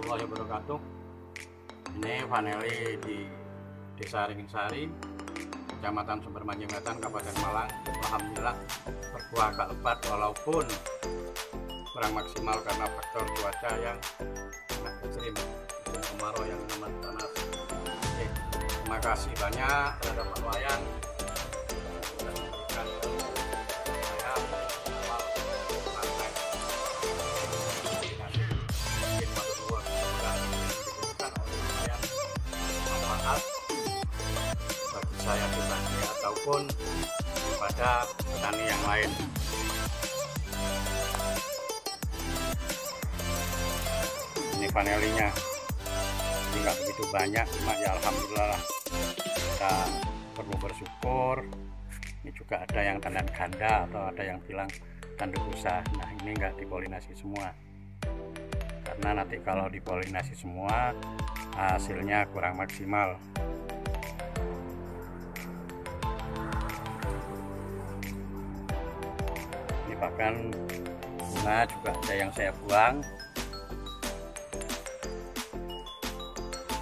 warahmatullahi wabarakatuh. Ini Vaneli di Desa Ringinsari, Kecamatan Sumbermanjing Wetan, Kabupaten Malang. Alhamdulillah berbuah agak lebat walaupun kurang maksimal karena faktor cuaca yang sangat ekstrim, musim kemarau yang amat panas. Oke, terima kasih banyak terhadap Pak Wayan sudah memberikan saya awal sampai mungkin matur nuwun diberikan oleh Pak Wayan manfaat bagi saya pribadi ataupun kepada petani yang lain. Ini panelinya ini nggak begitu banyak, cuma ya alhamdulillah lah, kita perlu bersyukur. Ini juga ada yang tandan ganda atau ada yang bilang tanduk rusa. Nah, ini nggak dipolinasi semua karena nanti kalau dipolinasi semua hasilnya kurang maksimal. Ini bahkan bunga juga ada yang saya buang.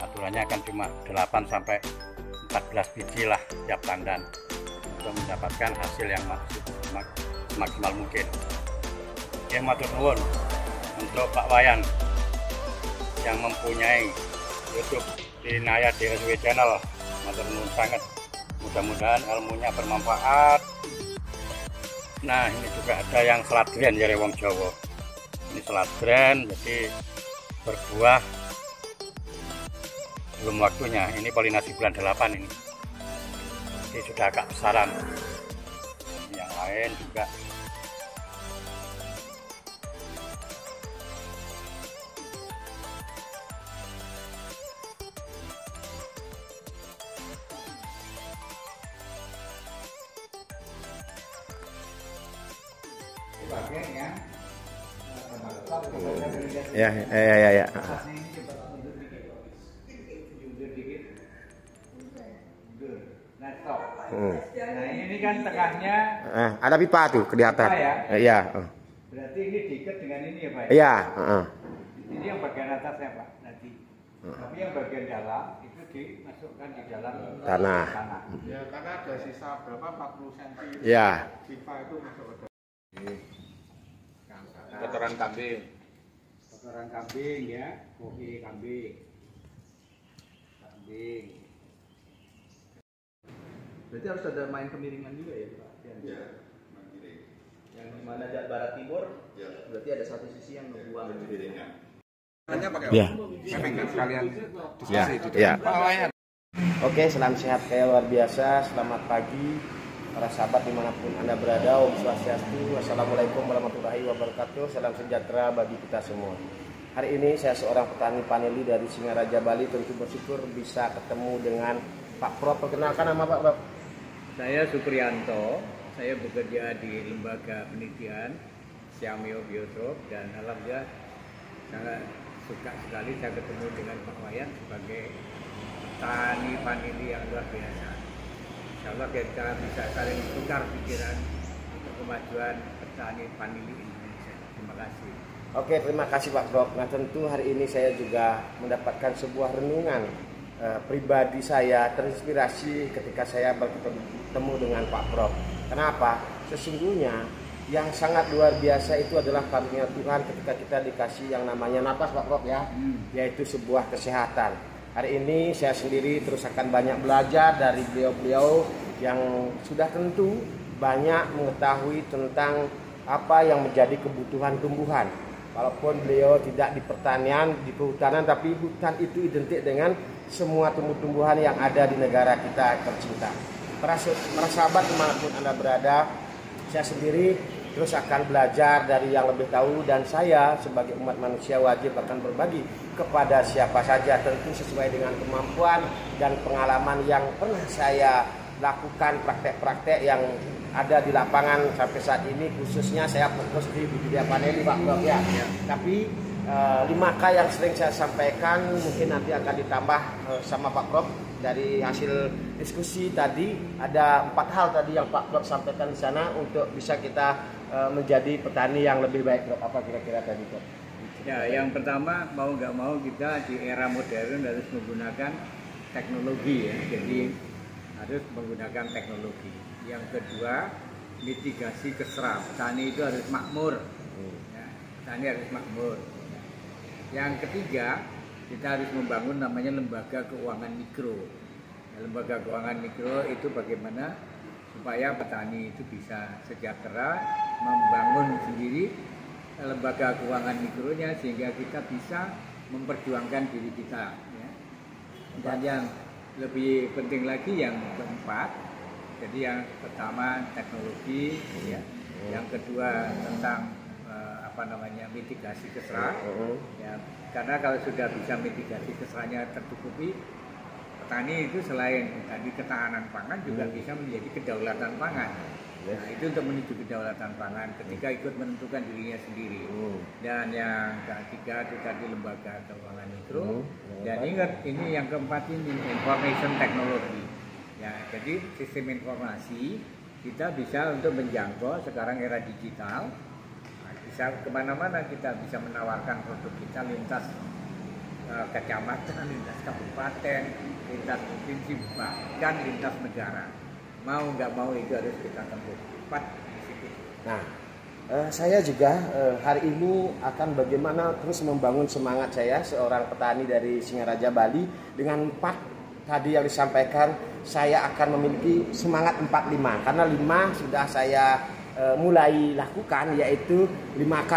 Aturannya akan cuma 8 sampai 14 biji lah tiap tandan untuk mendapatkan hasil yang maksimal mungkin. Ya, matur nuwun untuk Pak Wayan yang mempunyai YouTube di Naya DSW Channel. Matur nuwun sangat. Mudah-mudahan ilmunya bermanfaat. Nah, ini juga ada yang seladren ya wong Jawa. Ini seladren, jadi berbuah belum waktunya. Ini polinasi bulan 8 ini. Jadi sudah agak besaran. Yang lain juga ya. Nah, ini kan tengahnya Ada pipa tuh kelihatan. ya? Iya. Berarti ini diikat dengan ini ya Pak? Iya. Ini yang bagian atasnya Pak nanti. Tapi yang bagian dalam itu dimasukkan di dalam Tanah. Ya, karena ada sisa berapa 40 cm. Iya. Pipa itu masuk ke dalam. kotoran kambing. Kotoran kambing ya, koki kambing. Berarti harus ada main kemiringan juga ya Pak? Ya, kemiring. Yang mana ada barat timur, Ya, berarti ada satu sisi yang ngebuang. kemiringan. Iya. Sekalian Iya. Iya. Oke, salam sehat kayak luar biasa. Selamat pagi para sahabat dimanapun Anda berada. Om Swastiastu. Wassalamualaikum warahmatullahi wabarakatuh. Salam sejahtera bagi kita semua. Hari ini saya seorang petani paneli dari Singaraja, Bali. Tentu bersyukur bisa ketemu dengan Pak Prof. Perkenalkan nama Pak Prof. Saya Supriyanto, saya bekerja di Lembaga Penelitian Siameo Biotrop dan alhamdulillah sangat suka sekali saya ketemu dengan Pak Wayan sebagai petani vanili yang luar biasa. Insya Allah kita bisa saling tukar pikiran untuk kemajuan petani vanili Indonesia. Terima kasih. Oke, terima kasih Pak Prof. Nah, tentu hari ini saya juga mendapatkan sebuah renungan pribadi. Saya terinspirasi ketika saya bertemu dengan Pak Prof. Kenapa? Sesungguhnya yang sangat luar biasa itu adalah karunia Tuhan ketika kita dikasih yang namanya napas Pak Prof ya, yaitu sebuah kesehatan. Hari ini saya sendiri terus akan banyak belajar dari beliau-beliau yang sudah tentu banyak mengetahui tentang apa yang menjadi kebutuhan tumbuhan. Walaupun beliau tidak di pertanian, di kehutanan, tapi hutan itu identik dengan semua tumbuh-tumbuhan yang ada di negara kita tercinta. Para sahabat dimanapun Anda berada, saya sendiri terus akan belajar dari yang lebih tahu, dan saya sebagai umat manusia wajib akan berbagi kepada siapa saja, tentu sesuai dengan kemampuan dan pengalaman yang pernah saya lakukan, praktek-praktek yang ada di lapangan sampai saat ini. Khususnya saya fokus di budidaya vanili Pak Prof ya. Tapi 5K yang sering saya sampaikan mungkin nanti akan ditambah sama Pak Prof. Dari hasil diskusi tadi ada 4 hal tadi yang Pak Prof sampaikan di sana untuk bisa kita menjadi petani yang lebih baik. Apa kira-kira tadi Prof? Ya, yang pertama mau nggak mau kita di era modern harus menggunakan teknologi ya. Jadi harus menggunakan teknologi. Yang kedua, mitigasi keserap. Petani itu harus makmur. Ya, petani harus makmur. Yang ketiga, kita harus membangun namanya lembaga keuangan mikro. Ya, lembaga keuangan mikro itu bagaimana supaya petani itu bisa sejahtera, membangun sendiri lembaga keuangan mikronya sehingga kita bisa memperjuangkan diri kita. Ya. Dan yang lebih penting lagi yang keempat, jadi yang pertama teknologi, ya. Yang kedua tentang mitigasi keserap, ya. Karena kalau sudah bisa mitigasi keserapnya tercukupi, petani itu selain tadi ketahanan pangan juga bisa menjadi kedaulatan pangan. Nah, itu untuk menuju kedaulatan pangan ketika ikut menentukan dirinya sendiri. Dan yang ketiga itu tadi lembaga keuangan mikro. Dan ingat ini yang keempat ini information technology. Ya, jadi sistem informasi kita bisa untuk menjangkau sekarang era digital. Nah, bisa kemana-mana kita bisa menawarkan produk kita lintas kecamatan, lintas kabupaten, lintas provinsi, bahkan lintas negara. Mau nggak mau itu harus kita tempuh. Cepat di situ. Nah, saya juga hari ini akan bagaimana terus membangun semangat saya seorang petani dari Singaraja Bali dengan 4 tadi yang disampaikan. Saya akan memiliki semangat 45 karena 5 sudah saya mulai lakukan, yaitu 5K.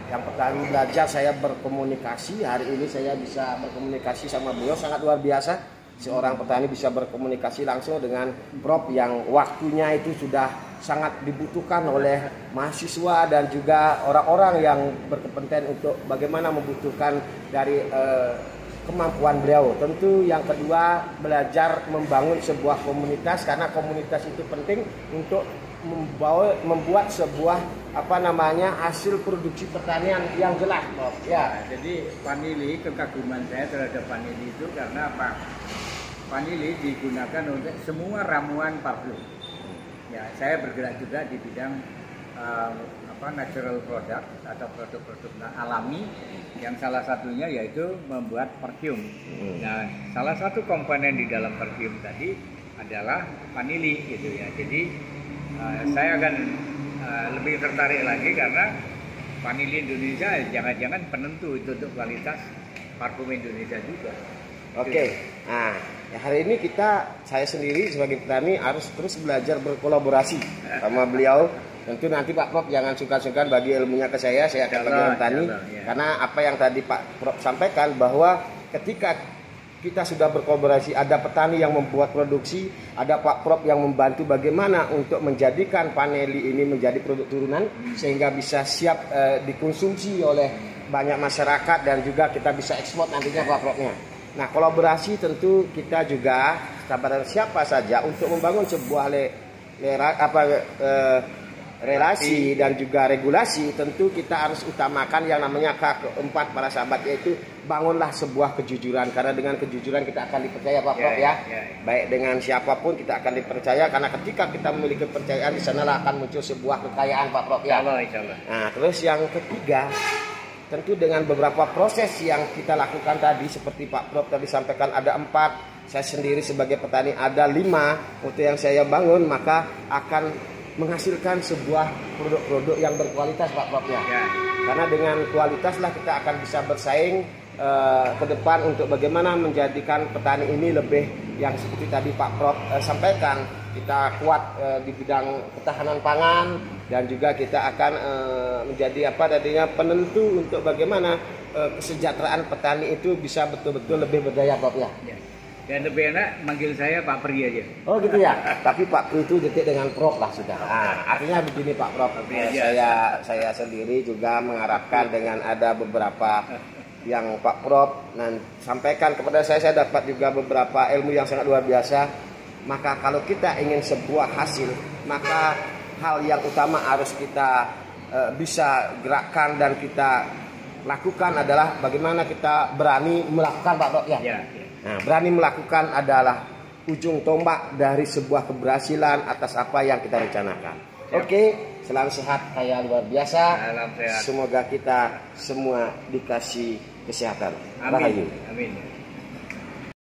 Yang pertama belajar saya berkomunikasi. Hari ini saya bisa berkomunikasi sama beliau, sangat luar biasa. Seorang petani bisa berkomunikasi langsung dengan Prof yang waktunya itu sudah sangat dibutuhkan oleh mahasiswa dan juga orang-orang yang berkepentingan untuk bagaimana membutuhkan dari kemampuan beliau. Tentu yang kedua belajar membangun sebuah komunitas karena komunitas itu penting untuk membuat sebuah hasil produksi pertanian yang jelas, Prof. Ya, jadi Vanili, kekaguman saya terhadap Vanili itu karena apa? Vanili digunakan untuk semua ramuan parfum. Ya, saya bergerak juga di bidang natural product atau produk-produk alami yang salah satunya yaitu membuat parfum. Nah, salah satu komponen di dalam parfum tadi adalah vanili gitu ya. Jadi saya akan lebih tertarik lagi karena vanili Indonesia jangan-jangan penentu itu untuk kualitas parfum Indonesia juga. Oke. Nah, hari ini saya sendiri sebagai petani harus terus belajar berkolaborasi sama beliau. Tentu nanti Pak Prof jangan sungkan-sungkan bagi ilmunya ke saya akan bagi petani. Ya. Karena apa yang tadi Pak Prof sampaikan bahwa ketika kita sudah berkolaborasi, ada petani yang membuat produksi, ada Pak Prof yang membantu bagaimana untuk menjadikan Vanili ini menjadi produk turunan sehingga bisa siap dikonsumsi oleh banyak masyarakat dan juga kita bisa ekspor nantinya Pak Profnya. Nah, kolaborasi tentu kita juga sahabat siapa saja untuk membangun sebuah relasi dan juga regulasi, tentu kita harus utamakan yang namanya keempat para sahabat, yaitu bangunlah sebuah kejujuran, karena dengan kejujuran kita akan dipercaya Pak Prof ya. Baik dengan siapapun kita akan dipercaya, karena ketika kita memiliki kepercayaan di sanalah akan muncul sebuah kekayaan Pak Prof ya. Nah, terus yang ketiga tentu dengan beberapa proses yang kita lakukan tadi seperti Pak Prof tadi sampaikan ada 4, saya sendiri sebagai petani ada 5 untuk yang saya bangun, maka akan menghasilkan sebuah produk-produk yang berkualitas Pak Prof ya. Karena dengan kualitaslah kita akan bisa bersaing ke depan untuk bagaimana menjadikan petani ini lebih yang seperti tadi Pak Prof sampaikan, kita kuat di bidang ketahanan pangan dan juga kita akan menjadi penentu untuk bagaimana kesejahteraan petani itu bisa betul-betul lebih berdaya Prof ya. Dan lebih enak manggil saya Pak Pri aja. Oh gitu ya. Tapi Pak Pri itu detik dengan Prof lah sudah. Nah, artinya begini Pak Prof. Saya sendiri juga mengharapkan dengan ada beberapa yang Pak Prof sampaikan kepada saya dapat juga beberapa ilmu yang sangat luar biasa. Maka kalau kita ingin sebuah hasil, maka hal yang utama harus kita bisa gerakkan dan kita lakukan adalah bagaimana kita berani melakukan Pak Prof ya. Nah, berani melakukan adalah ujung tombak dari sebuah keberhasilan atas apa yang kita rencanakan. Oke, selalu sehat kayak luar biasa. Salam sehat. Semoga kita semua dikasih kesehatan. Amin. Rahayu. Amin.